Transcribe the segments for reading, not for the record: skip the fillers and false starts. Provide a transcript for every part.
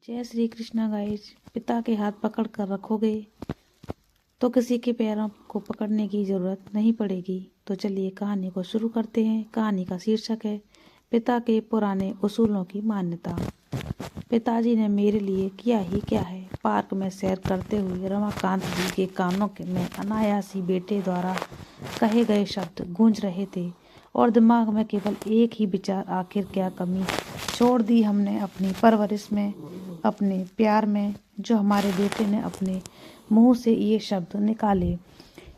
जय श्री कृष्णा गाइस। पिता के हाथ पकड़ कर रखोगे तो किसी के पैरों को पकड़ने की जरूरत नहीं पड़ेगी। तो चलिए कहानी को शुरू करते हैं। कहानी का शीर्षक है पिता के पुराने उसूलों की मान्यता। पिताजी ने मेरे लिए किया ही क्या है। पार्क में सैर करते हुए रमाकांत जी के कानों में अनायास ही बेटे द्वारा कहे गए शब्द गूंज रहे थे और दिमाग में केवल एक ही विचार, आखिर क्या कमी छोड़ दी हमने अपनी परवरिश में, अपने प्यार में, जो हमारे बेटे ने अपने मुंह से ये शब्द निकाले।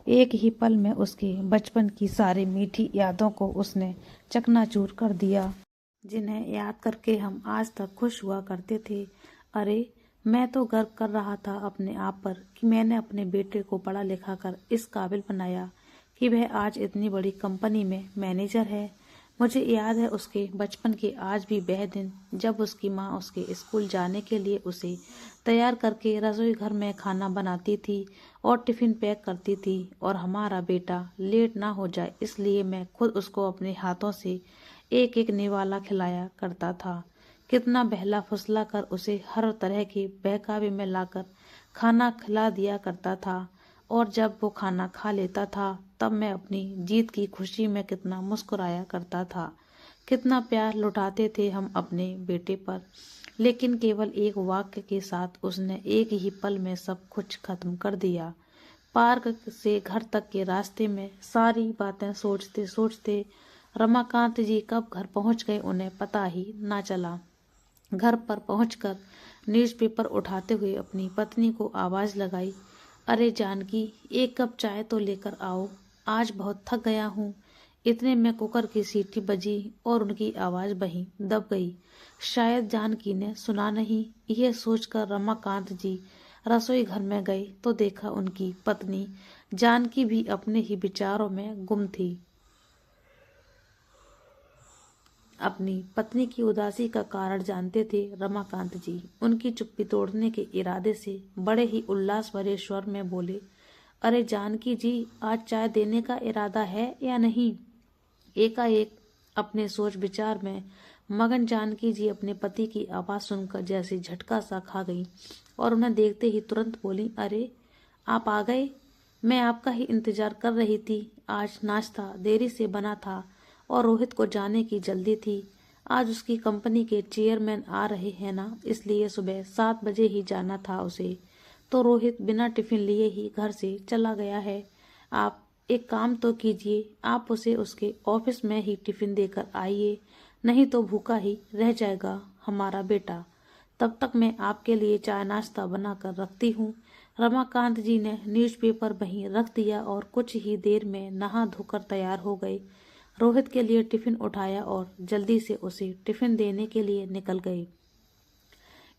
एक ही पल में उसके बचपन की सारी मीठी यादों को उसने चकनाचूर कर दिया, जिन्हें याद करके हम आज तक खुश हुआ करते थे। अरे, मैं तो गर्व कर रहा था अपने आप पर कि मैंने अपने बेटे को पढ़ा लिखा कर इस काबिल बनाया कि वह आज इतनी बड़ी कंपनी में मैनेजर है। मुझे याद है उसके बचपन के आज भी वह दिन जब उसकी माँ उसके स्कूल जाने के लिए उसे तैयार करके रसोई घर में खाना बनाती थी और टिफिन पैक करती थी, और हमारा बेटा लेट ना हो जाए इसलिए मैं खुद उसको अपने हाथों से एक एक निवाला खिलाया करता था। कितना बहला फुसला कर उसे हर तरह के बहकावे में लाकर खाना खिला दिया करता था, और जब वो खाना खा लेता था तब मैं अपनी जीत की खुशी में कितना मुस्कुराया करता था। कितना प्यार लुटाते थे हम अपने बेटे पर। लेकिन केवल एक वाक्य के साथ उसने एक ही पल में सब कुछ खत्म कर दिया। पार्क से घर तक के रास्ते में सारी बातें सोचते सोचते रमाकांत जी कब घर पहुंच गए उन्हें पता ही ना चला। घर पर पहुंचकर न्यूज़पेपर उठाते हुए अपनी पत्नी को आवाज लगाई, अरे जानकी, एक कप चाय तो लेकर आओ, आज बहुत थक गया हूँ। इतने में कुकर की सीटी बजी और उनकी आवाज वहीं दब गई। शायद जानकी ने सुना नहीं। यह सोचकर रमाकांत जी रसोई घर में गए तो देखा उनकी पत्नी जानकी भी अपने ही विचारों में गुम थी। अपनी पत्नी की उदासी का कारण जानते थे रमाकांत जी। उनकी चुप्पी तोड़ने के इरादे से बड़े ही उल्लास भरे स्वर में बोले, अरे जानकी जी, आज चाय देने का इरादा है या नहीं? एकाएक अपने सोच विचार में मगन जानकी जी अपने पति की आवाज सुनकर जैसे झटका सा खा गई और उन्हें देखते ही तुरंत बोली, अरे आप आ गए, मैं आपका ही इंतजार कर रही थी। आज नाश्ता देरी से बना था और रोहित को जाने की जल्दी थी। आज उसकी कंपनी के चेयरमैन आ रहे हैं ना, इसलिए सुबह 7 बजे ही जाना था उसे। तो रोहित बिना टिफिन लिए ही घर से चला गया है। आप एक काम तो कीजिए, आप उसे उसके ऑफिस में ही टिफिन देकर आइए, नहीं तो भूखा ही रह जाएगा हमारा बेटा। तब तक मैं आपके लिए चाय नाश्ता बनाकर रखती हूँ। रमाकांत जी ने न्यूज़पेपर वहीं रख दिया और कुछ ही देर में नहा धोकर तैयार हो गए। रोहित के लिए टिफिन उठाया और जल्दी से उसे टिफिन देने के लिए निकल गए।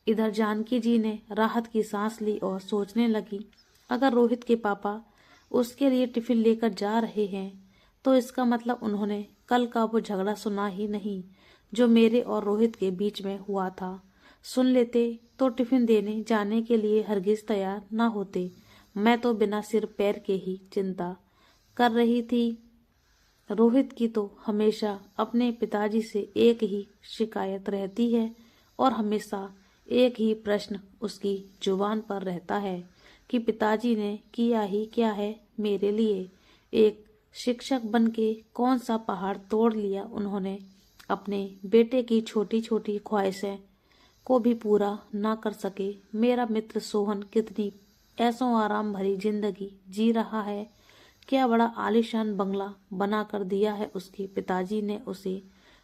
इधर जानकी जी ने राहत की सांस ली और सोचने लगी, अगर रोहित के पापा उसके लिए टिफिन लेकर जा रहे हैं तो इसका मतलब उन्होंने कल का वो झगड़ा सुना ही नहीं जो मेरे और रोहित के बीच में हुआ था। सुन लेते तो टिफिन देने जाने के लिए हरगिज तैयार ना होते। मैं तो बिना सिर पैर के ही चिंता कर रही थी। रोहित की तो हमेशा अपने पिताजी से एक ही शिकायत रहती है और हमेशा एक ही प्रश्न उसकी जुबान पर रहता है कि पिताजी ने किया ही क्या है मेरे लिए। एक शिक्षक बन के कौन सा पहाड़ तोड़ लिया उन्होंने। अपने बेटे की छोटी छोटी ख्वाहिशें को भी पूरा ना कर सके। मेरा मित्र सोहन कितनी ऐसो आराम भरी जिंदगी जी रहा है। क्या बड़ा आलीशान बंगला बना कर दिया है उसके पिताजी ने उसे।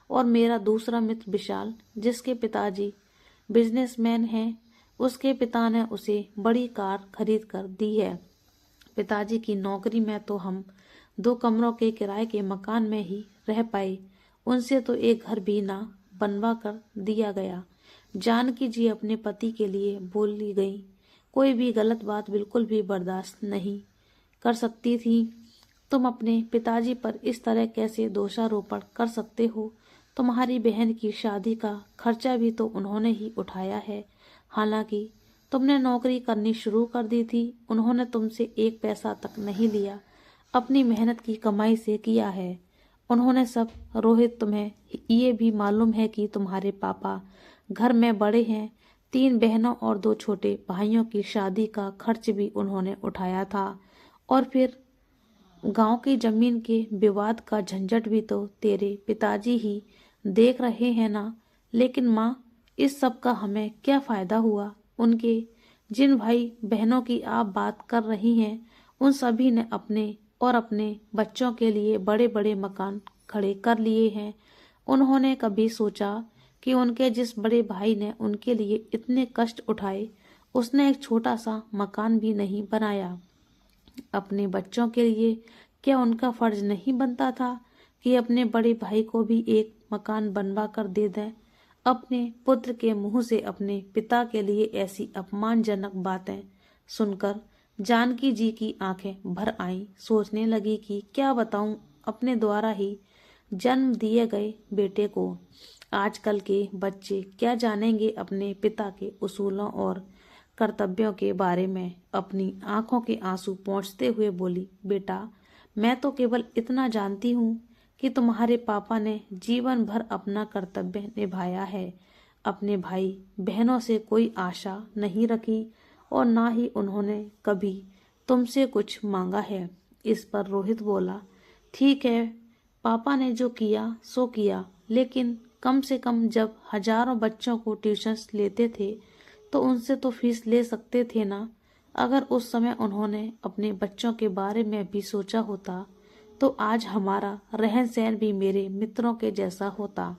और मेरा दूसरा मित्र विशाल, जिसके पिताजी बिजनेसमैन हैं, उसके पिता ने उसे बड़ी कार खरीद कर दी है। पिताजी की नौकरी में तो हम 2 कमरों के किराए के मकान में ही रह पाए। उनसे तो एक घर भी ना बनवा कर दिया गया। जानकी जी अपने पति के लिए बोली गई। कोई भी गलत बात बिल्कुल भी बर्दाश्त नहीं कर सकती थी। तुम अपने पिताजी पर इस तरह कैसे दोषारोपण कर सकते हो? तुम्हारी बहन की शादी का खर्चा भी तो उन्होंने ही उठाया है। हालांकि तुमने नौकरी करनी शुरू कर दी थी, उन्होंने तुमसे 1 पैसा तक नहीं लिया, अपनी मेहनत की कमाई से किया है उन्होंने सब। रोहित, तुम्हें ये भी मालूम है कि तुम्हारे पापा घर में बड़े हैं, 3 बहनों और 2 छोटे भाइयों की शादी का खर्च भी उन्होंने उठाया था। और फिर गांव की जमीन के विवाद का झंझट भी तो तेरे पिताजी ही देख रहे हैं ना। लेकिन माँ, इस सब का हमें क्या फायदा हुआ? उनके जिन भाई बहनों की आप बात कर रही हैं, उन सभी ने अपने और अपने बच्चों के लिए बड़े बड़े मकान खड़े कर लिए हैं। उन्होंने कभी सोचा कि उनके जिस बड़े भाई ने उनके लिए इतने कष्ट उठाए, उसने एक छोटा सा मकान भी नहीं बनाया? अपने बच्चों के लिए क्या उनका फर्ज नहीं बनता था कि अपने बड़े भाई को भी एक मकान बनवा कर दे दें? अपने पुत्र के मुंह से अपने पिता के लिए ऐसी अपमानजनक बातें सुनकर जानकी जी की आंखें भर आईं। सोचने लगी कि क्या बताऊं अपने द्वारा ही जन्म दिए गए बेटे को। आजकल के बच्चे क्या जानेंगे अपने पिता के उसूलों और कर्तव्यों के बारे में। अपनी आंखों के आंसू पोंछते हुए बोली, बेटा, मैं तो केवल इतना जानती हूँ कि तुम्हारे पापा ने जीवन भर अपना कर्तव्य निभाया है। अपने भाई बहनों से कोई आशा नहीं रखी और ना ही उन्होंने कभी तुमसे कुछ मांगा है। इस पर रोहित बोला, ठीक है, पापा ने जो किया सो किया, लेकिन कम से कम जब हजारों बच्चों को ट्यूशन्स लेते थे तो उनसे तो फीस ले सकते थे ना। अगर उस समय उन्होंने अपने बच्चों के बारे में भी सोचा होता तो आज हमारा रहन सहन भी मेरे मित्रों के जैसा होता।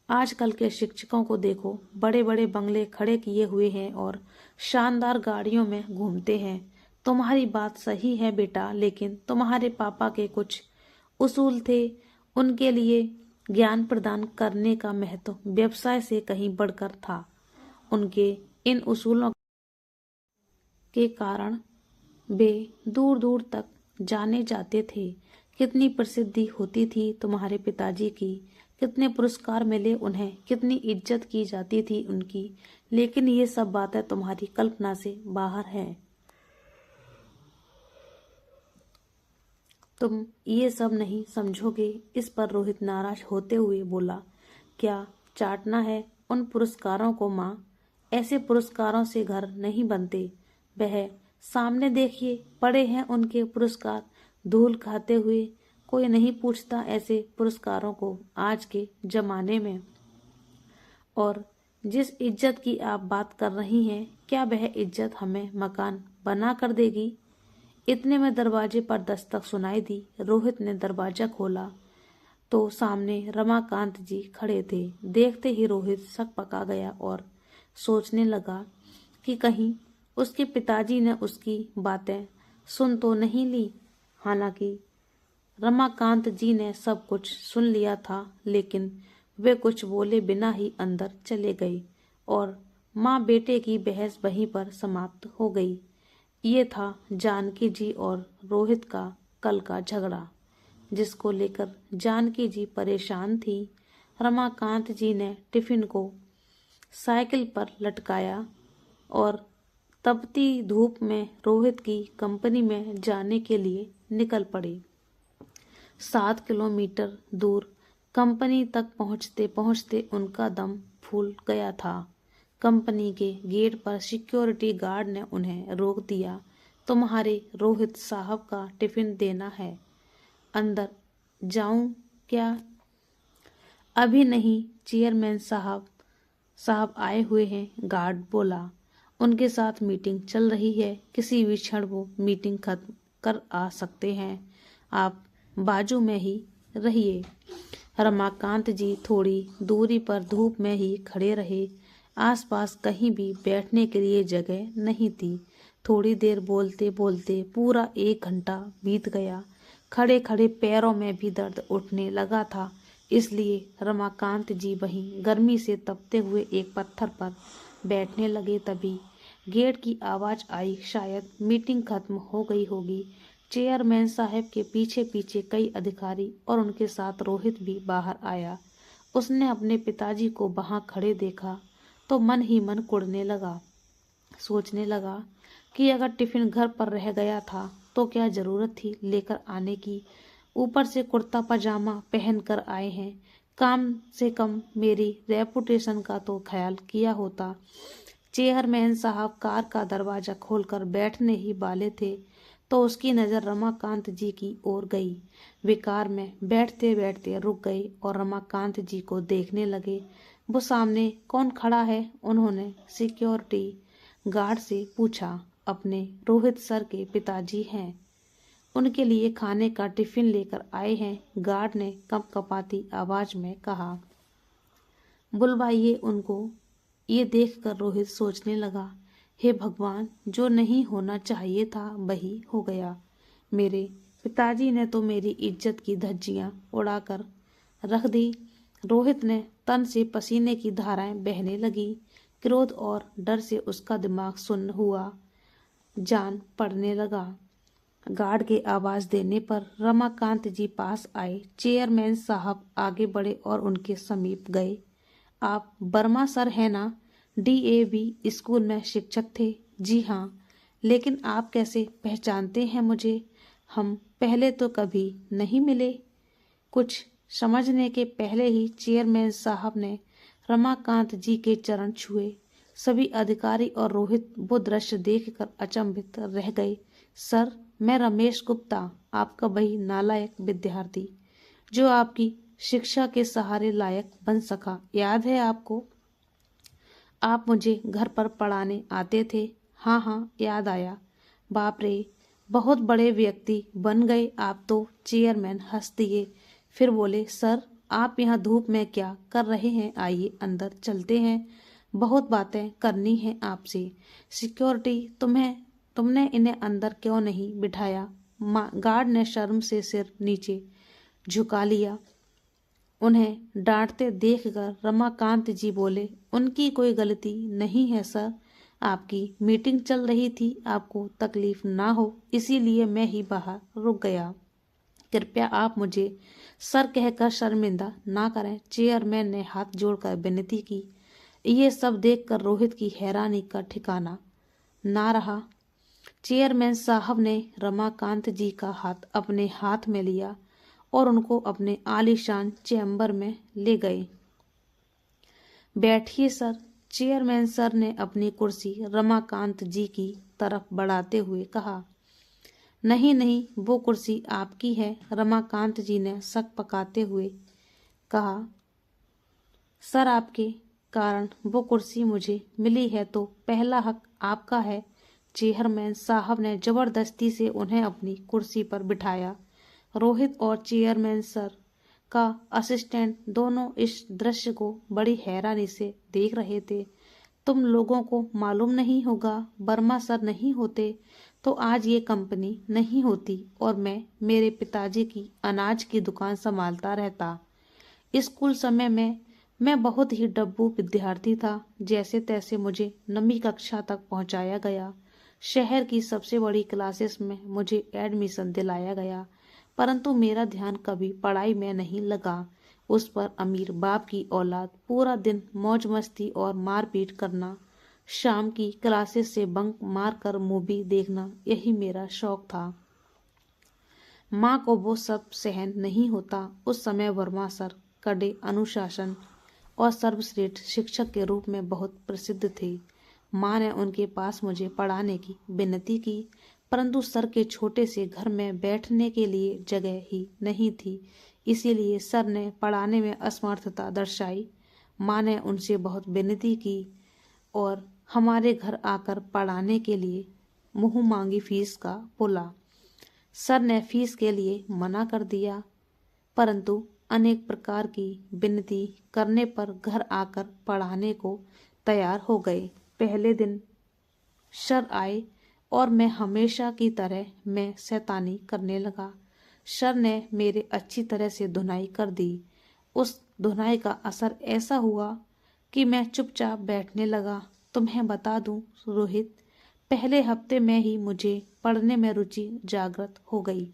आजकल के शिक्षकों को देखो, बड़े बड़े बंगले खड़े किए हुए हैं और शानदार गाड़ियों में घूमते हैं। तुम्हारी बात सही है बेटा, लेकिन तुम्हारे पापा के कुछ उसूल थे। उनके लिए ज्ञान प्रदान करने का महत्व व्यवसाय से कहीं बढ़कर था। उनके इन उसूलों के कारण वे दूर दूर तक जाने जाते थे। कितनी प्रसिद्धि होती थी तुम्हारे पिताजी की, कितने पुरस्कार मिले उन्हें, कितनी इज्जत की जाती थी उनकी। लेकिन ये सब बातें तुम्हारी कल्पना से बाहर हैं। तुम ये सब नहीं समझोगे। इस पर रोहित नाराज होते हुए बोला, क्या चाटना है उन पुरस्कारों को माँ? ऐसे पुरस्कारों से घर नहीं बनते। वह सामने देखिए पड़े हैं उनके पुरस्कार धूल खाते हुए। कोई नहीं पूछता ऐसे पुरस्कारों को आज के जमाने में। और जिस इज्जत की आप बात कर रही हैं, क्या वह इज्जत हमें मकान बना कर देगी? इतने में दरवाजे पर दस्तक सुनाई दी। रोहित ने दरवाजा खोला तो सामने रमाकांत जी खड़े थे। देखते ही रोहित सक पका गया और सोचने लगा कि कहीं उसके पिताजी ने उसकी बातें सुन तो नहीं ली। हालांकि रमाकांत जी ने सब कुछ सुन लिया था, लेकिन वे कुछ बोले बिना ही अंदर चले गए और माँ बेटे की बहस वहीं पर समाप्त हो गई। ये था जानकी जी और रोहित का कल का झगड़ा, जिसको लेकर जानकी जी परेशान थी। रमाकांत जी ने टिफिन को साइकिल पर लटकाया और तपती धूप में रोहित की कंपनी में जाने के लिए निकल पड़े। 7 किलोमीटर दूर कंपनी तक पहुंचते पहुंचते उनका दम फूल गया था। कंपनी के गेट पर सिक्योरिटी गार्ड ने उन्हें रोक दिया। तुम्हारे रोहित साहब का टिफिन देना है। अंदर जाऊं क्या? अभी नहीं, चेयरमैन साहब आए हुए हैं, गार्ड बोला। उनके साथ मीटिंग चल रही है, किसी भी क्षण वो मीटिंग खत्म कर आ सकते हैं। आप बाजू में ही रहिए। रमाकांत जी थोड़ी दूरी पर धूप में ही खड़े रहे। आसपास कहीं भी बैठने के लिए जगह नहीं थी। थोड़ी देर बोलते बोलते पूरा 1 घंटा बीत गया। खड़े खड़े पैरों में भी दर्द उठने लगा था, इसलिए रमाकांत जी वहीं गर्मी से तपते हुए एक पत्थर पर बैठने लगे। तभी गेट की आवाज आई। शायद मीटिंग खत्म हो गई होगी। चेयरमैन साहब के पीछे पीछे कई अधिकारी और उनके साथ रोहित भी बाहर आया। उसने अपने पिताजी को वहां खड़े देखा तो मन ही मन कुढ़ने लगा। सोचने लगा कि अगर टिफिन घर पर रह गया था तो क्या जरूरत थी लेकर आने की। ऊपर से कुर्ता पजामा पहन कर आए हैं, कम से कम मेरी रेपुटेशन का तो ख्याल किया होता। चेयरमैन साहब कार का दरवाजा खोलकर बैठने ही वाले थे तो उसकी नज़र रमाकांत जी की ओर गई। वे कार में बैठते बैठते रुक गए और रमाकांत जी को देखने लगे। वो सामने कौन खड़ा है? उन्होंने सिक्योरिटी गार्ड से पूछा। अपने रोहित सर के पिताजी हैं, उनके लिए खाने का टिफिन लेकर आए हैं, गार्ड ने कंपकपाती आवाज में कहा। बुलवाइए उनको। ये देखकर रोहित सोचने लगा, हे भगवान, जो नहीं होना चाहिए था वही हो गया। मेरे पिताजी ने तो मेरी इज्जत की धज्जियां उड़ाकर रख दी। रोहित ने तन से पसीने की धाराएं बहने लगी। क्रोध और डर से उसका दिमाग सुन्न हुआ, जान पड़ने लगा। गार्ड के आवाज देने पर रमाकांत जी पास आए। चेयरमैन साहब आगे बढ़े और उनके समीप गए। आप वर्मा सर हैं ना? DAV स्कूल में शिक्षक थे। जी हाँ। लेकिन आप कैसे पहचानते हैं मुझे? हम पहले तो कभी नहीं मिले। कुछ समझने के पहले ही चेयरमैन साहब ने रमाकांत जी के चरण छुए। सभी अधिकारी और रोहित वो दृश्य देखकर अचंभित रह गए। सर, मैं रमेश गुप्ता, आपका वही नालायक विद्यार्थी जो आपकी शिक्षा के सहारे लायक बन सका, याद है आपको? आप मुझे घर पर पढ़ाने आते थे। हाँ हाँ, याद आया। बाप रे, बहुत बड़े व्यक्ति बन गए आप तो। चेयरमैन हंस दिए, फिर बोले, सर आप यहाँ धूप में क्या कर रहे हैं? आइए अंदर चलते हैं, बहुत बातें करनी है आपसे। सिक्योरिटी, तुमने इन्हें अंदर क्यों नहीं बिठाया? गार्ड ने शर्म से सिर नीचे झुका लिया। उन्हें डांटते देखकर रमाकांत जी बोले, उनकी कोई गलती नहीं है सर, आपकी मीटिंग चल रही थी, आपको तकलीफ ना हो इसीलिए मैं ही बाहर रुक गया। कृपया आप मुझे सर कहकर शर्मिंदा ना करें। चेयरमैन ने हाथ जोड़कर विनती की। ये सब देखकर रोहित की हैरानी का ठिकाना ना रहा। चेयरमैन साहब ने रमाकांत जी का हाथ अपने हाथ में लिया और उनको अपने आलीशान चैम्बर में ले गए। बैठिए सर। चेयरमैन सर ने अपनी कुर्सी रमाकांत जी की तरफ बढ़ाते हुए कहा। नहीं नहीं, वो कुर्सी आपकी है, रमाकांत जी ने शक पकाते हुए कहा। सर, आपके कारण वो कुर्सी मुझे मिली है तो पहला हक आपका है। चेयरमैन साहब ने जबरदस्ती से उन्हें अपनी कुर्सी पर बिठाया। रोहित और चेयरमैन सर का असिस्टेंट दोनों इस दृश्य को बड़ी हैरानी से देख रहे थे। तुम लोगों को मालूम नहीं होगा, वर्मा सर नहीं होते तो आज ये कंपनी नहीं होती और मैं मेरे पिताजी की अनाज की दुकान संभालता रहता। स्कूल समय में मैं बहुत ही डब्बू विद्यार्थी था। जैसे तैसे मुझे 9वीं कक्षा तक पहुंचाया गया। शहर की सबसे बड़ी क्लासेस में मुझे एडमिशन दिलाया गया, परंतु मेरा ध्यान कभी पढ़ाई में नहीं लगा। उस पर अमीर बाप की औलाद पूरा दिन मौज मस्ती और मारपीट करना, शाम की क्लासेस से बंक मारकर मूवी देखना, यही मेरा शौक था। माँ को वो सब सहन नहीं होता। उस समय वर्मा सर कड़े अनुशासन और सर्वश्रेष्ठ शिक्षक के रूप में बहुत प्रसिद्ध थे। माँ ने उनके पास मुझे पढ़ाने की विनती की, परंतु सर के छोटे से घर में बैठने के लिए जगह ही नहीं थी, इसीलिए सर ने पढ़ाने में असमर्थता दर्शाई। माँ ने उनसे बहुत विनती की और हमारे घर आकर पढ़ाने के लिए मुँह मांगी फीस का बोला। सर ने फीस के लिए मना कर दिया, परंतु अनेक प्रकार की विनती करने पर घर आकर पढ़ाने को तैयार हो गए। पहले दिन सर आए और मैं हमेशा की तरह मैं शैतानी करने लगा। सर ने मेरे अच्छी तरह से धुनाई कर दी। उस धुनाई का असर ऐसा हुआ कि मैं चुपचाप बैठने लगा। तुम्हें बता दूं रोहित, पहले हफ्ते में ही मुझे पढ़ने में रुचि जागृत हो गई।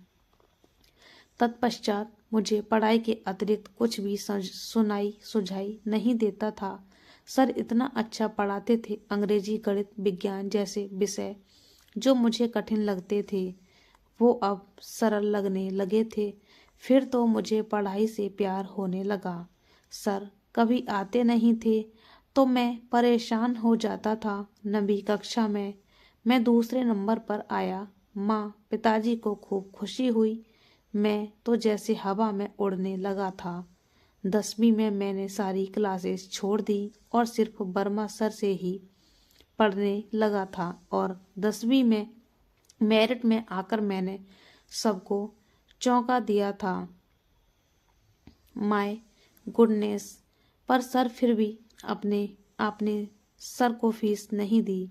तत्पश्चात मुझे पढ़ाई के अतिरिक्त कुछ भी सुझाई नहीं देता था। सर इतना अच्छा पढ़ाते थे, अंग्रेजी, गणित, विज्ञान जैसे विषय जो मुझे कठिन लगते थे वो अब सरल लगने लगे थे। फिर तो मुझे पढ़ाई से प्यार होने लगा। सर कभी आते नहीं थे तो मैं परेशान हो जाता था। नवी कक्षा में मैं दूसरे नंबर पर आया। माँ पिताजी को खूब खुशी हुई। मैं तो जैसे हवा में उड़ने लगा था। 10वीं में मैंने सारी क्लासेस छोड़ दी और सिर्फ वर्मा सर से ही पढ़ने लगा था और 10वीं में मेरिट में आकर मैंने सबको चौंका दिया था। My goodness. पर सर फिर भी अपने आपने सर को फीस नहीं दी।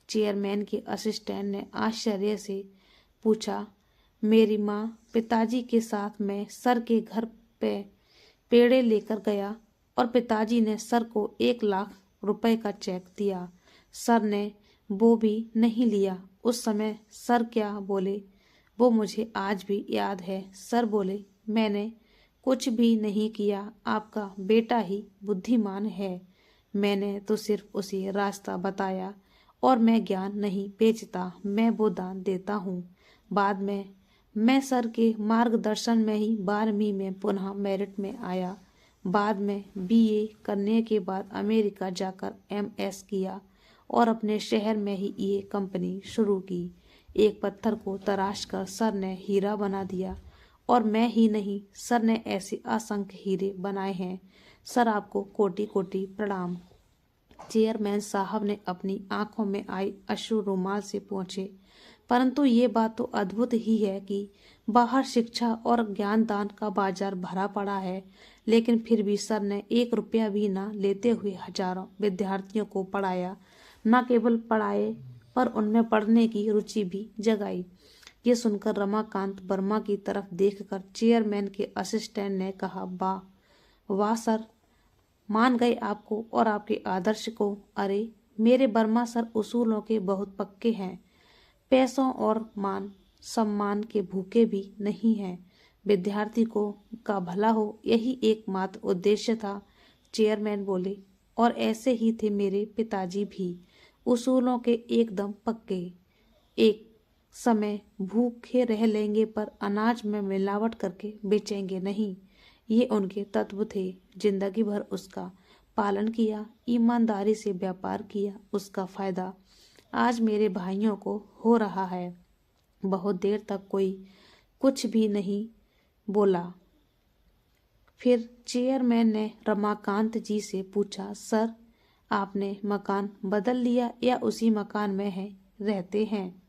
चेयरमैन के असिस्टेंट ने आश्चर्य से पूछा। मेरी माँ पिताजी के साथ मैं सर के घर पे पेड़े लेकर गया और पिताजी ने सर को 1 लाख रुपए का चेक दिया। सर ने वो भी नहीं लिया। उस समय सर क्या बोले वो मुझे आज भी याद है। सर बोले, मैंने कुछ भी नहीं किया, आपका बेटा ही बुद्धिमान है। मैंने तो सिर्फ उसे रास्ता बताया और मैं ज्ञान नहीं बेचता, मैं वो दान देता हूँ। बाद में मैं सर के मार्गदर्शन में ही 12वीं में पुनः मेरिट में आया। बाद में बीए करने के बाद अमेरिका जाकर एमएस किया और अपने शहर में ही ये कंपनी शुरू की। एक पत्थर को तराश कर सर ने हीरा बना दिया और मैं ही नहीं, सर ने ऐसे असंख्य हीरे बनाए हैं। सर आपको कोटि कोटि प्रणाम। चेयरमैन साहब ने अपनी आंखों में आई अश्रु रुमाल से पोंछे। परंतु ये बात तो अद्भुत ही है कि बाहर शिक्षा और ज्ञान दान का बाजार भरा पड़ा है, लेकिन फिर भी सर ने 1 रुपया भी ना लेते हुए हजारों विद्यार्थियों को पढ़ाया। न केवल पढ़ाए पर उनमें पढ़ने की रुचि भी जगाई। ये सुनकर रमाकांत वर्मा की तरफ देखकर चेयरमैन के असिस्टेंट ने कहा, वाह वाह सर, मान गए आपको और आपके आदर्श को। अरे मेरे वर्मा सर उसूलों के बहुत पक्के हैं, पैसों और मान सम्मान के भूखे भी नहीं हैं। विद्यार्थी को का भला हो, यही एकमात्र उद्देश्य था। चेयरमैन बोले, और ऐसे ही थे मेरे पिताजी भी, उसूलों के एकदम पक्के। एक समय भूखे रह लेंगे पर अनाज में मिलावट करके बेचेंगे नहीं, ये उनके तत्व थे। जिंदगी भर उसका पालन किया, ईमानदारी से व्यापार किया, उसका फायदा आज मेरे भाइयों को हो रहा है। बहुत देर तक कोई कुछ भी नहीं बोला। फिर चेयरमैन ने रमाकांत जी से पूछा, सर आपने मकान बदल लिया या उसी मकान में है रहते हैं?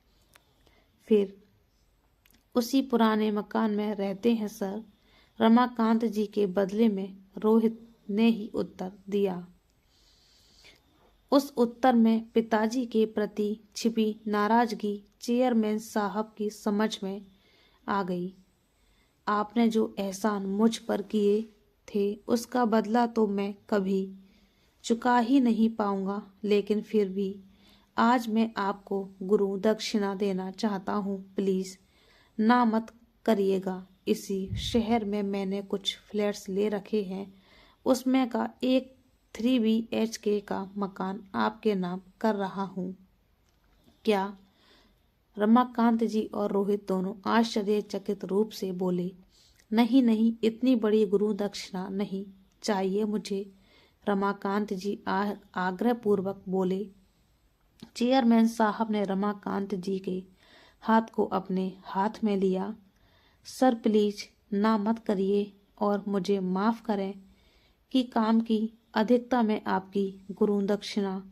फिर उसी पुराने मकान में रहते हैं सर, रमाकांत जी के बदले में रोहित ने ही उत्तर दिया। उस उत्तर में पिताजी के प्रति छिपी नाराजगी चेयरमैन साहब की समझ में आ गई। आपने जो एहसान मुझ पर किए थे उसका बदला तो मैं कभी चुका ही नहीं पाऊंगा, लेकिन फिर भी आज मैं आपको गुरु दक्षिणा देना चाहता हूँ। प्लीज ना मत करिएगा। इसी शहर में मैंने कुछ फ्लैट्स ले रखे हैं, उसमें का एक 3 BHK का मकान आपके नाम कर रहा हूँ। क्या? रमाकांत जी और रोहित दोनों आश्चर्यचकित रूप से बोले, नहीं नहीं, इतनी बड़ी गुरु दक्षिणा नहीं चाहिए मुझे। रमाकांत जी आग्रहपूर्वक बोले। चेयरमैन साहब ने रमाकांत जी के हाथ को अपने हाथ में लिया। सर प्लीज ना मत करिए और मुझे माफ करें कि काम की अधिकता में आपकी गुरु दक्षिणा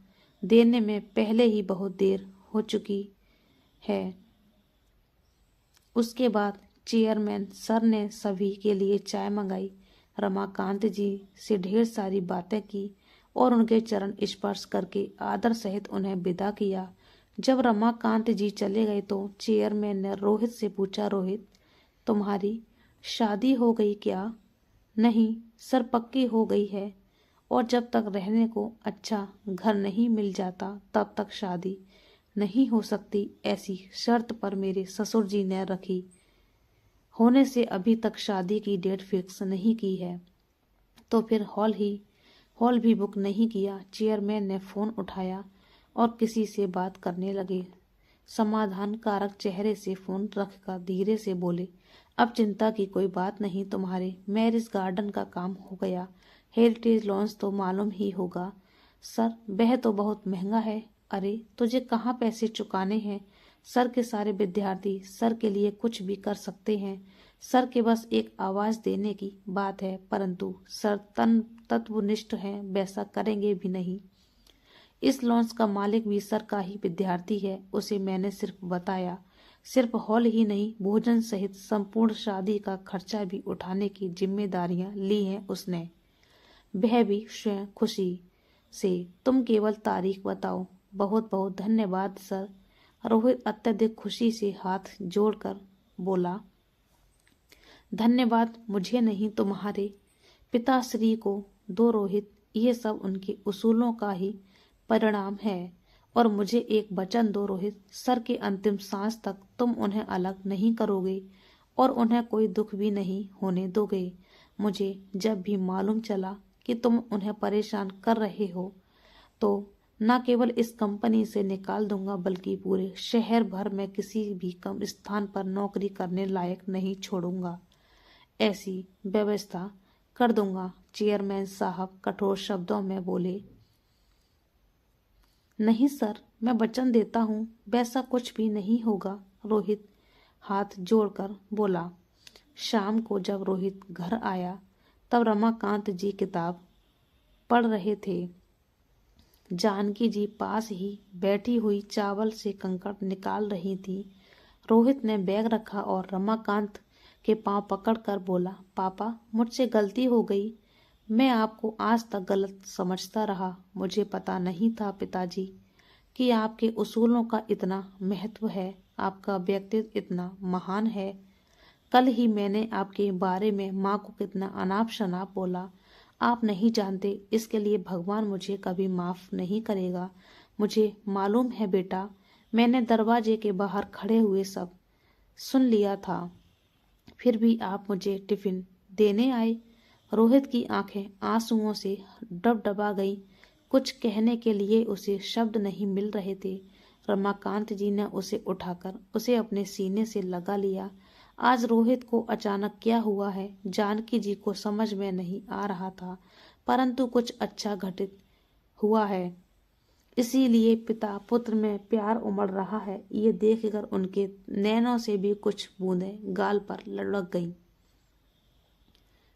देने में पहले ही बहुत देर हो चुकी है। उसके बाद चेयरमैन सर ने सभी के लिए चाय मंगाई, रमाकांत जी से ढेर सारी बातें की और उनके चरण स्पर्श करके आदर सहित उन्हें विदा किया। जब रमाकांत जी चले गए तो चेयरमैन ने रोहित से पूछा, रोहित तुम्हारी शादी हो गई क्या? नहीं सर, पक्की हो गई है, और जब तक रहने को अच्छा घर नहीं मिल जाता तब तक शादी नहीं हो सकती, ऐसी शर्त पर मेरे ससुर जी ने रखी होने से अभी तक शादी की डेट फिक्स नहीं की है। तो फिर हॉल भी बुक नहीं किया। चेयरमैन ने फोन उठाया और किसी से बात करने लगे। समाधान कारक चेहरे से फोन रखकर धीरे से बोले, अब चिंता की कोई बात नहीं, तुम्हारे मैरिज गार्डन का काम हो गया हेरिटेज लॉन्स तो मालूम ही होगा। सर वह तो बहुत महंगा है। अरे तुझे कहाँ पैसे चुकाने हैं? सर के सारे विद्यार्थी सर के लिए कुछ भी कर सकते हैं। सर के बस एक आवाज देने की बात है, परंतु सर तन तत्वनिष्ठ हैं, वैसा करेंगे भी नहीं। इस लॉन्च का मालिक भी सर का ही विद्यार्थी है। उसे मैंने सिर्फ बताया, सिर्फ हॉल ही नहीं, भोजन सहित संपूर्ण शादी का खर्चा भी उठाने की जिम्मेदारियां ली हैं उसने। वह भी स्वयं खुशी से। तुम केवल तारीख बताओ। बहुत बहुत धन्यवाद सर। रोहित अत्यधिक खुशी से हाथ जोड़कर बोला, धन्यवाद मुझे नहीं, तुम्हारे पिताश्री को दो रोहित। ये सब उनके उसूलों का ही परिणाम है। और मुझे एक वचन दो रोहित, सर के अंतिम सांस तक तुम उन्हें अलग नहीं करोगे और उन्हें कोई दुख भी नहीं होने दोगे। मुझे जब भी मालूम चला कि तुम उन्हें परेशान कर रहे हो तो न केवल इस कंपनी से निकाल दूंगा, बल्कि पूरे शहर भर में किसी भी कम स्थान पर नौकरी करने लायक नहीं छोड़ूंगा। ऐसी व्यवस्था कर दूंगा। चेयरमैन साहब कठोर शब्दों में बोले। नहीं सर, मैं वचन देता हूँ वैसा कुछ भी नहीं होगा। रोहित हाथ जोड़कर बोला। शाम को जब रोहित घर आया तब रमाकांत जी किताब पढ़ रहे थे। जानकी जी पास ही बैठी हुई चावल से कंकड़ निकाल रही थी। रोहित ने बैग रखा और रमाकांत के पांव पकड़कर बोला, पापा मुझसे गलती हो गई। मैं आपको आज तक गलत समझता रहा। मुझे पता नहीं था पिताजी कि आपके उसूलों का इतना महत्व है, आपका व्यक्तित्व इतना महान है। कल ही मैंने आपके बारे में माँ को कितना अनाप शनाप बोला, आप नहीं जानते। इसके लिए भगवान मुझे कभी माफ नहीं करेगा। मुझे मालूम है बेटा, मैंने दरवाजे के बाहर खड़े हुए सब सुन लिया था, फिर भी आप मुझे टिफिन देने आए। रोहित की आंखें आंसुओं से डबडबा गई। कुछ कहने के लिए उसे शब्द नहीं मिल रहे थे। रमाकांत जी ने उसे उठाकर उसे अपने सीने से लगा लिया। आज रोहित को अचानक क्या हुआ है, जानकी जी को समझ में नहीं आ रहा था, परंतु कुछ अच्छा घटित हुआ है। इसीलिए पिता पुत्र में प्यार उमड़ रहा है। ये देखकर उनके नैनों से भी कुछ बूंदें गाल पर लुढ़क गईं।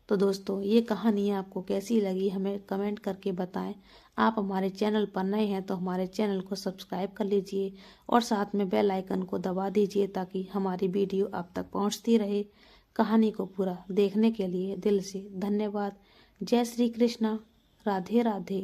तो दोस्तों, ये कहानी आपको कैसी लगी हमें कमेंट करके बताएं। आप हमारे चैनल पर नए हैं तो हमारे चैनल को सब्सक्राइब कर लीजिए और साथ में बेल आइकन को दबा दीजिए ताकि हमारी वीडियो आप तक पहुंचती रहे। कहानी को पूरा देखने के लिए दिल से धन्यवाद। जय श्री कृष्णा। राधे राधे।